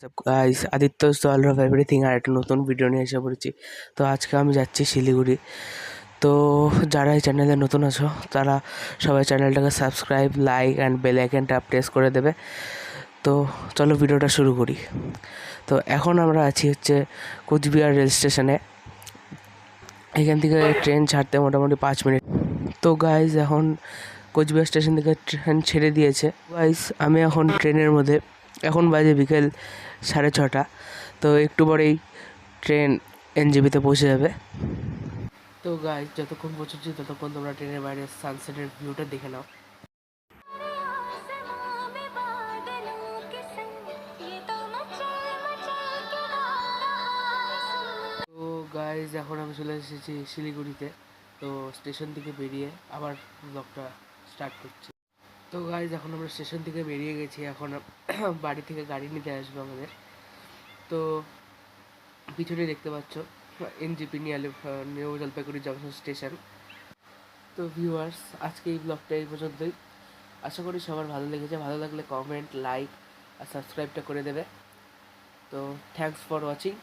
Guys Aditya solve of everything আর একটা নতুন ভিডিও নিয়ে এসে পড়েছি। তো আজকে আমি যাচ্ছি শিলিগুড়ি। তো যারা এই চ্যানেলে নতুন আছো তারা সবাই চ্যানেলটাকে সাবস্ক্রাইব, লাইক অ্যান্ড বেল আইকনটা প্রেস করে দেবে। তো চলো ভিডিওটা শুরু করি। তো এখন আমরা আছি হচ্ছে কোচবিহার রেল স্টেশনে। এখান থেকে ট্রেন ছাড়তে মোটামুটি 5 মিনিট। তো গাইস এখন কোচবিহার স্টেশন থেকে ট্রেন ছেড়ে দিয়েছে। গাইস আমি এখন ট্রেনের মধ্যে, এখন বাজে বিকেল 6:30। তো একটু পরেই ট্রেন এনজেপিতে পৌঁছে যাবে। তো গাইস যতক্ষণ পৌঁছচ্ছি ততক্ষণ তোমরা ট্রেনের বাইরে সানসেটের ভিউটা দেখে নাও। তো গাইজ এখন আমি চলে এসেছি শিলিগুড়িতে। তো স্টেশন থেকে বেরিয়ে আবার ব্লগটা স্টার্ট করছি। তো গাইজ এখন আমরা স্টেশন থেকে বেরিয়ে গেছি, এখন বাড়ি থেকে গাড়ি নিতে আসবে আমাদের। তো পিছনে দেখতে পাচ্ছ NJP new Jalpaiguri junction station. তো ভিউয়ার্স আজকে এই ব্লগটা এই পর্যন্তই। আশা করি সবার ভালো লেগেছে। ভালো লাগলে কমেন্ট, লাইক আর সাবস্ক্রাইবটা করে দেবে। তো থ্যাংকস ফর ওয়াচিং।